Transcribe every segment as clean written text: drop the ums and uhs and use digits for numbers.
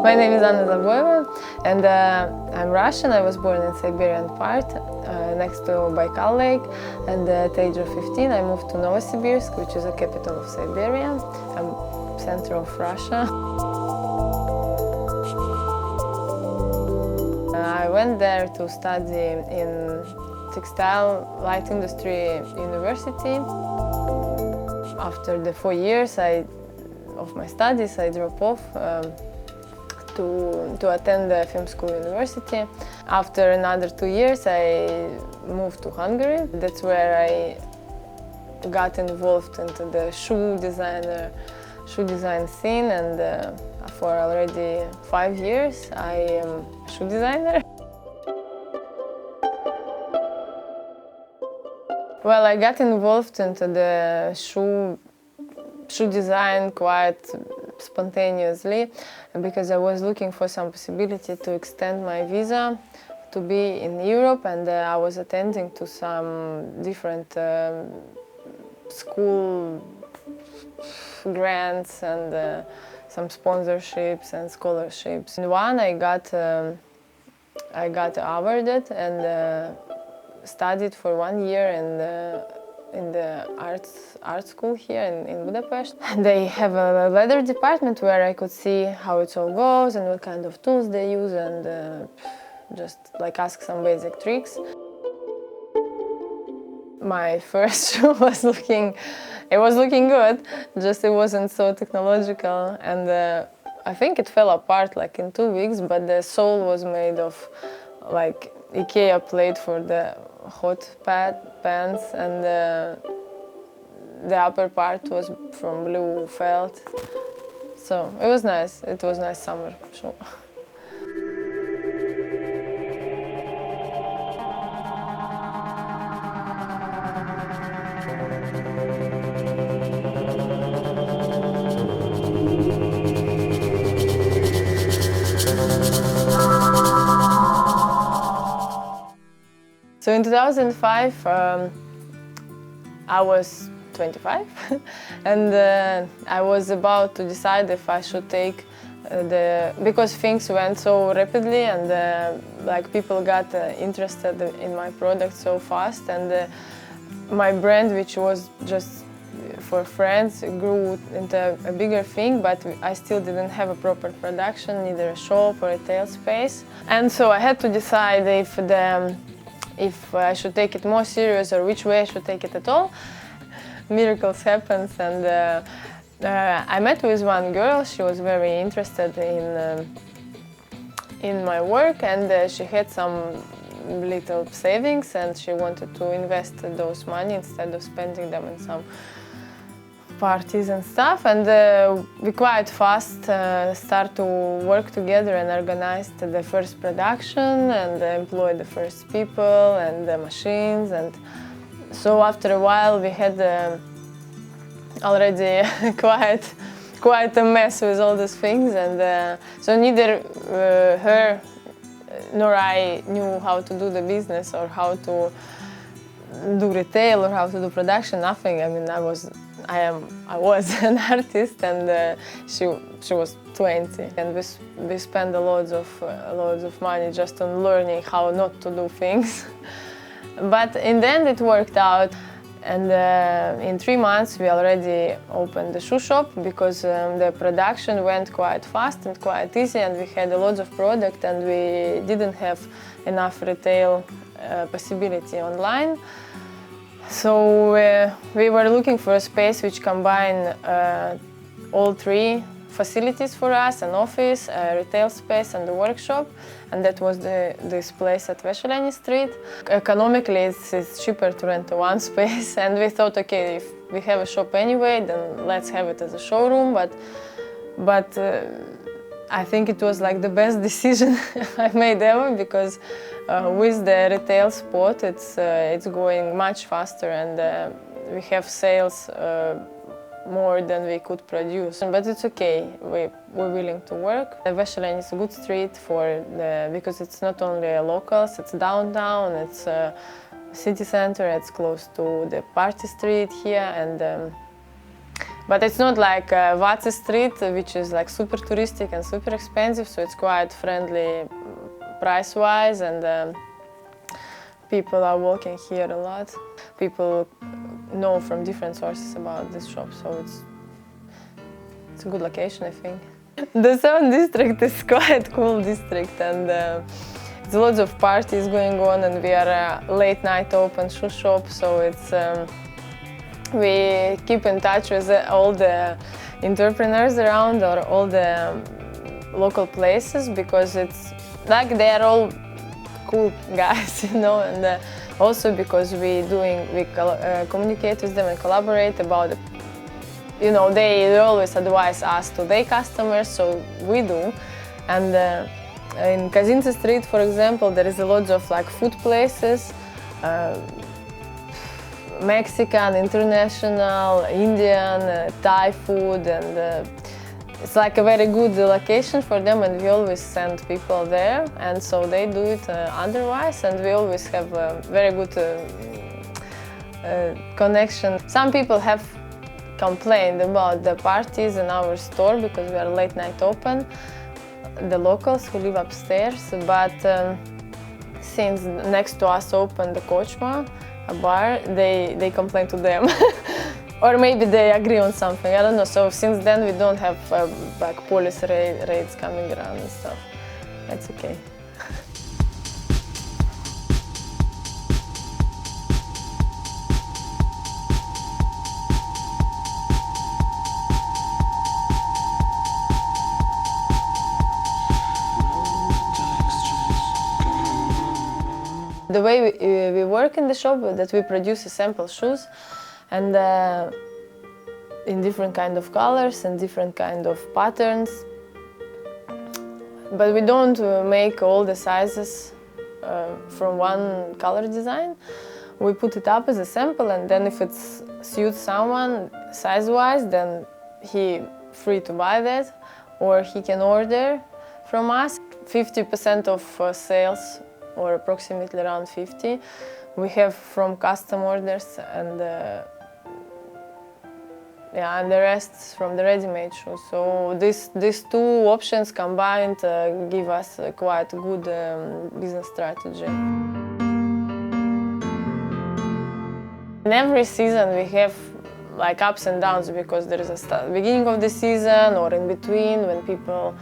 My name is Anna Zaboeva, and I'm Russian. I was born in Siberian part, next to Baikal Lake, and at the age of 15 I moved to Novosibirsk, which is the capital of Siberia, center of Russia. I went there to study in textile light industry university. After the 4 years of my studies, I dropped off to attend the film school university. After another 2 years, I moved to Hungary. That's where I got involved into the shoe design scene, and for already 5 years, I am a shoe designer. Well, I got involved into the shoe design quite spontaneously because I was looking for some possibility to extend my visa to be in Europe, and I was attending to some different school grants and some sponsorships and scholarships. In one I got awarded and studied for 1 year in the art school here in Budapest. They have a leather department where I could see how it all goes and what kind of tools they use, and just like ask some basic tricks. My first shoe was looking good, just it wasn't so technological, and I think it fell apart like in 2 weeks, but the sole was made of like IKEA plate for the hot pants, and the upper part was from blue felt. So it was nice. It was nice summer shoe. So in 2005, I was 25, and I was about to decide if I should take because things went so rapidly, and like people got interested in my product so fast, and my brand, which was just for friends, grew into a bigger thing, but I still didn't have a proper production, neither a shop or retail space. And so I had to decide if I should take it more serious or which way I should take it at all. Miracles happen, and I met with one girl. She was very interested in my work, and she had some little savings, and she wanted to invest those money instead of spending them in some parties and stuff. And we quite fast start to work together and organized the first production and employed the first people and the machines. And so after a while we had already quite a mess with all these things, and so neither her nor I knew how to do the business or how to do retail or how to do production, nothing. I mean, I was an artist, and she was 20, and we spent loads of money just on learning how not to do things. But in the end it worked out, and in 3 months we already opened the shoe shop because the production went quite fast and quite easy, and we had loads of product, and we didn't have enough retail possibility online. So we were looking for a space which combined all 3 facilities for us: an office, a retail space, and a workshop. And that was this place at Vesheleni Street. Economically, it's cheaper to rent one space, and we thought, okay, if we have a shop anyway, then let's have it as a showroom. But I think it was like the best decision I made ever, because with the retail spot, it's going much faster, and we have sales more than we could produce. But it's okay, we're willing to work. Vesheleni is a good street because it's not only locals, it's downtown, it's a city center, it's close to the party street here, and But it's not like Váci Street, which is like super touristic and super expensive, so it's quite friendly price-wise, and people are walking here a lot. People know from different sources about this shop, so it's a good location, I think. The 7th district is quite cool district, and there's lots of parties going on, and we are a late night open shoe shop, so it's we keep in touch with all the entrepreneurs around or all the local places, because it's like they're all cool guys, you know, and also because we communicate with them and collaborate about, you know, they always advise us to their customers, so we do. And in Kazinci Street, for example, there is a lot of like food places, Mexican, international, Indian, Thai food, and it's like a very good location for them, and we always send people there, and so they do it otherwise, and we always have a very good connection. Some people have complained about the parties in our store because we are late night open, the locals who live upstairs, but since next to us opened the Kochma, a bar, they complain to them. Or maybe they agree on something, I don't know. So since then we don't have like police raids coming around and stuff. That's okay. The way we work in the shop is that we produce sample shoes, and in different kind of colors and different kind of patterns. But we don't make all the sizes from one color design. We put it up as a sample, and then if it suits someone size-wise, then he free to buy that, or he can order from us. 50% of sales, or approximately around 50, we have from custom orders, and yeah, and the rest from the ready-made shoes. So these two options combined give us a quite good business strategy. In every season we have like ups and downs, because there is a beginning of the season or in between when people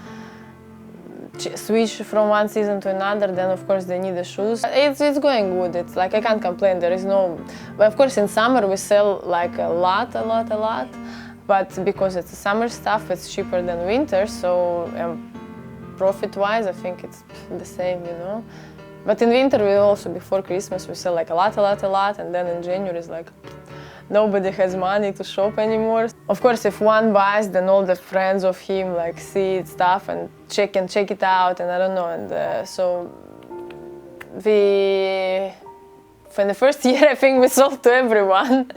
switch from one season to another, then of course they need the shoes. It's going good. It's like I can't complain. There is no, but of course in summer we sell like a lot. But because it's summer stuff, it's cheaper than winter. So profit-wise, I think it's the same, you know. But in winter we also, before Christmas, we sell like a lot, and then in January it's like nobody has money to shop anymore. Of course, if one buys, then all the friends of him like see stuff and check it out, and I don't know. And so in the first year, I think we sold to everyone,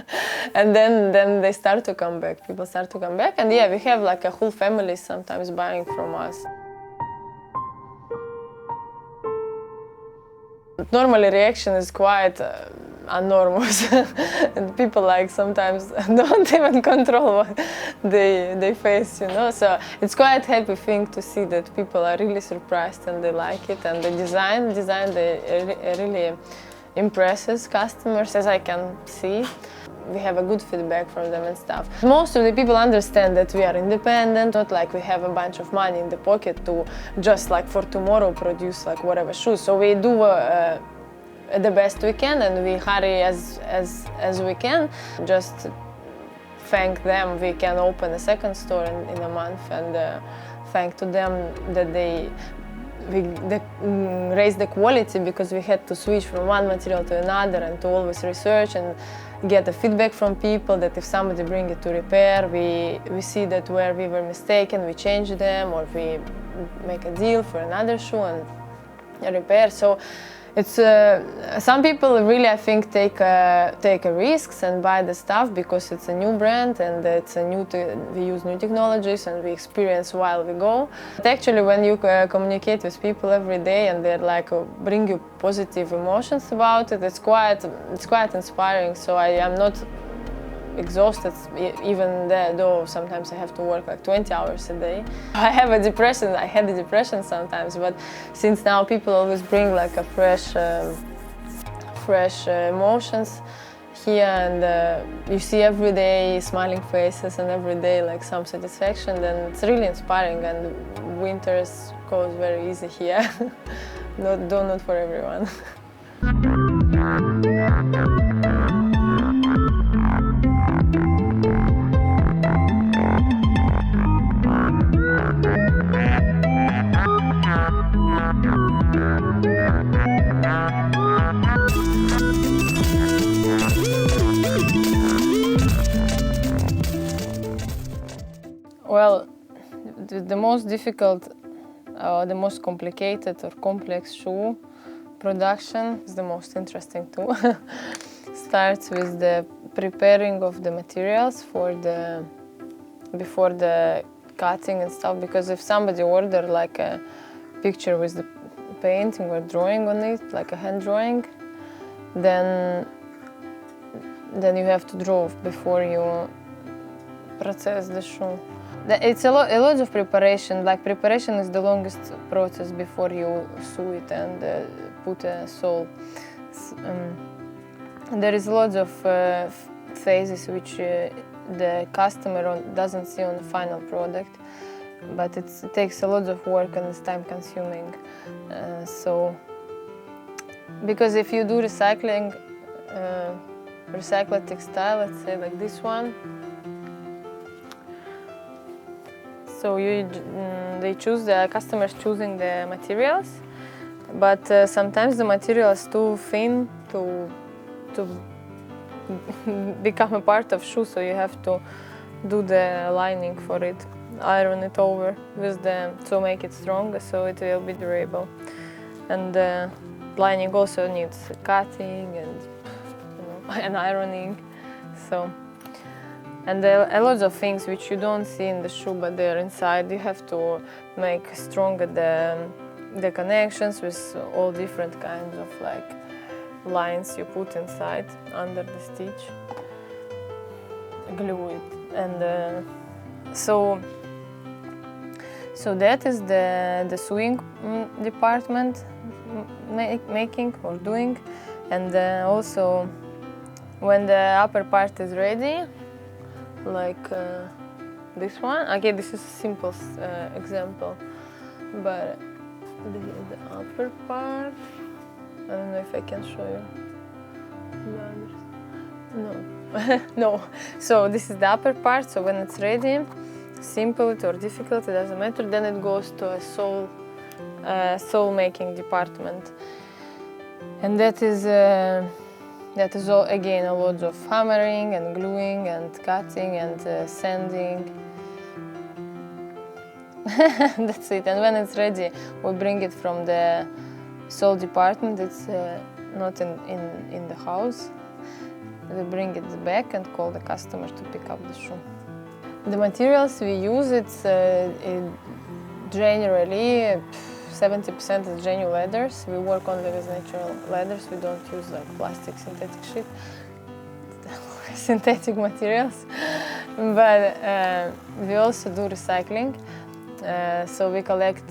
and then they start to come back. People start to come back, and yeah, we have like a whole family sometimes buying from us. Normally, reaction is quite enormous, and people like sometimes don't even control what they face, you know. So it's quite happy thing to see that people are really surprised and they like it, and the design really impresses customers, as I can see. We have a good feedback from them and stuff. Most of the people understand that we are independent, not like we have a bunch of money in the pocket to just like for tomorrow produce like whatever shoes. So we do the best we can, and we hurry as we can. Just thank them, we can open a second store in a month, and thank to them that they raise the quality, because we had to switch from one material to another and to always research and get the feedback from people, that if somebody bring it to repair, we see that where we were mistaken, we change them, or we make a deal for another shoe and repair. So it's some people really, I think, take risks and buy the stuff because it's a new brand and it's a we use new technologies and we experience while we go. But actually, when you communicate with people every day and they're like bring you positive emotions about it, it's quite inspiring. So I am not, exhausted, even though sometimes I have to work like 20 hours a day. I have a depression, I had a depression sometimes, but since now people always bring like a fresh emotions here, and you see every day smiling faces and every day like some satisfaction, then it's really inspiring, and winters goes very easy here. Not for everyone. Well, the most difficult, the most complicated or complex shoe production is the most interesting too. Starts with the preparing of the materials before the cutting and stuff, because if somebody order like a picture with the painting or drawing on it, like a hand drawing, then you have to draw before you process the shoe. It's a lot of preparation. Like preparation is the longest process before you sew it and put a sole. There is lots of phases which the customer doesn't see on the final product, but it takes a lot of work and it's time consuming. So, because if you do recycled textile, let's say like this one, so the customers choosing the materials, but sometimes the material is too thin to become a part of shoe, so you have to do the lining for it, iron it over to make it stronger, so it will be durable. And lining also needs cutting and ironing. So. And there are a lot of things which you don't see in the shoe, but they're inside. You have to make stronger the connections with all different kinds of like lines you put inside under the stitch, glue it, and so that is the sewing department making or doing, and also when the upper part is ready. Like this one. Okay, this is a simple example, but the upper part, I don't know if I can show you. No, no. So this is the upper part, so when it's ready, simple it or difficult, it doesn't matter, then it goes to a sole making department. And that is all, again, a lot of hammering and gluing and cutting and sanding. That's it. And when it's ready, we bring it from the sole department. It's not in the house. We bring it back and call the customer to pick up the shoe. The materials we use, it's generally 70% is genuine leathers. We work only with natural leathers. We don't use like plastic, synthetic shit, synthetic materials. But we also do recycling. So we collect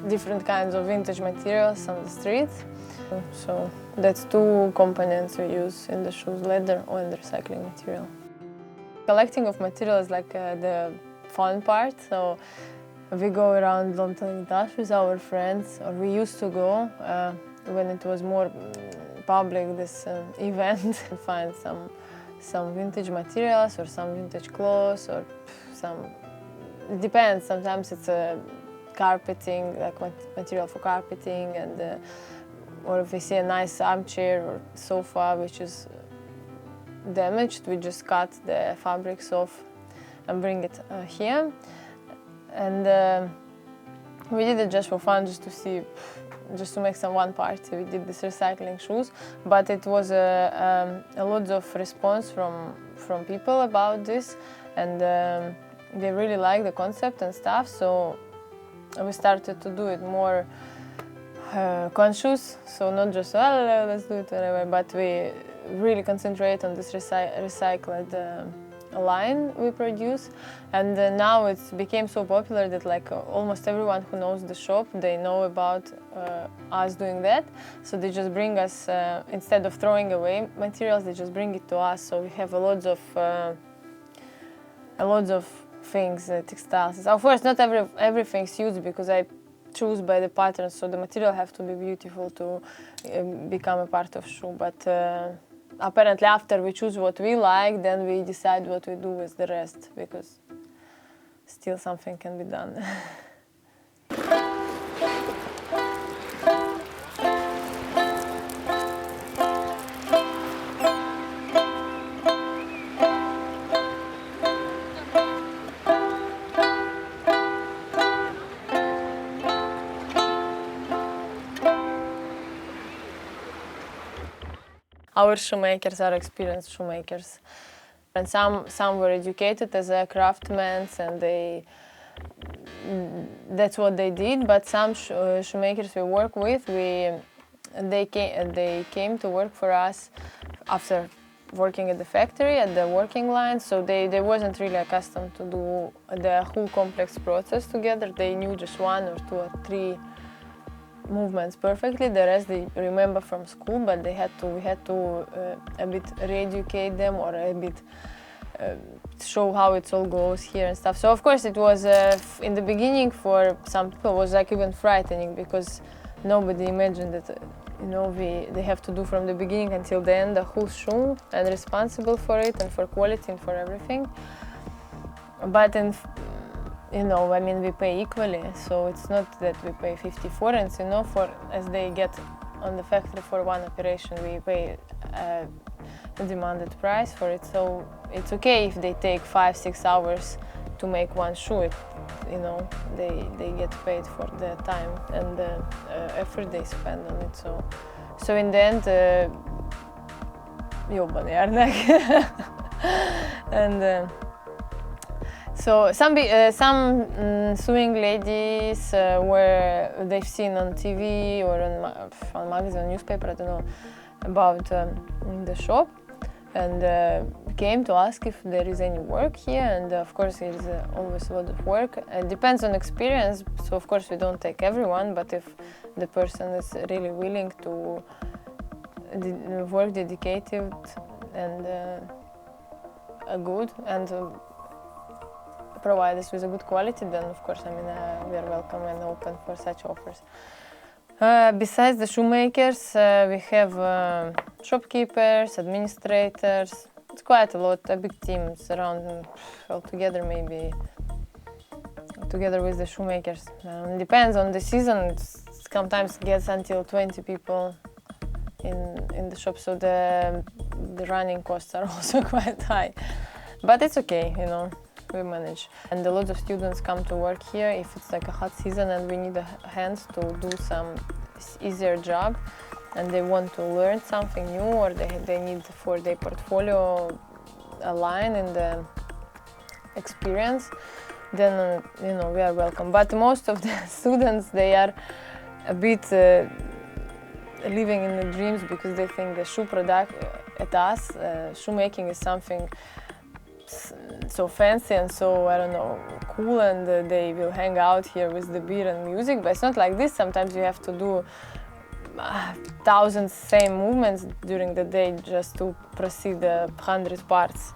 different kinds of vintage materials on the street. So that's two components we use in the shoes, leather and the recycling material. Collecting of material is like the fun part. So we go around London with our friends, or we used to go when it was more public, this event, and find some vintage materials or some vintage clothes or some. It depends. Sometimes it's carpeting, like material for carpeting, and or if we see a nice armchair or sofa which is damaged, we just cut the fabrics off and bring it here. And we did it just for fun, just to see, just to make some one party. We did this recycling shoes, but it was a lot of response from people about this, and they really like the concept and stuff. So we started to do it more conscious. So not just let's do it whatever, but we really concentrate on this recycled line we produce, and now it's became so popular that like almost everyone who knows the shop, they know about us doing that. So they just bring us, instead of throwing away materials, they just bring it to us. So we have a lot of things, textiles. Of course, not everything's used because I choose by the patterns, so the material have to be beautiful to become a part of shoe. But apparently after we choose what we like, then we decide what we do with the rest, because still something can be done. Our shoemakers are experienced shoemakers, and some were educated as craftsmen, and that's what they did. But some shoemakers we work with, they came to work for us after working at the factory, at the working line. So they wasn't really accustomed to do the whole complex process together. They knew just 1 or 2 or 3 movements perfectly. The rest they remember from school, but we had to a bit re-educate them, or a bit show how it all goes here and stuff. So of course it was in the beginning for some people was like even frightening, because nobody imagined that they have to do from the beginning until the end the whole shoe, and responsible for it and for quality and for everything. But I mean, we pay equally, so it's not that we pay 50 forints, for as they get on the factory for one operation, we pay a demanded price for it. So it's okay if they take 5-6 hours to make one shoe. They get paid for the time and the effort they spend on it. So in the end, jobban érnek. And so some sewing ladies where they've seen on TV or on magazine, on newspaper, I don't know, about the shop, and came to ask if there is any work here. And of course there is always a lot of work. It depends on experience, so of course we don't take everyone, but if the person is really willing to work dedicated and good and provide us with a good quality, then of course, we are welcome and open for such offers. Besides the shoemakers, we have shopkeepers, administrators. It's quite a lot, a big team. It's around altogether, maybe together with the shoemakers. It depends on the season. It sometimes gets until 20 people in the shop, so the running costs are also quite high. But it's okay, we manage. And a lot of students come to work here if it's like a hot season and we need hands to do some easier job, and they want to learn something new, or they need for their portfolio a line in the experience, then we are welcome. But most of the students, they are a bit living in the dreams, because they think the shoe product at us, shoemaking is something so fancy and so, I don't know, cool, and they will hang out here with the beer and music. But it's not like this. Sometimes you have to do 1,000 same movements during the day just to proceed the 100 parts.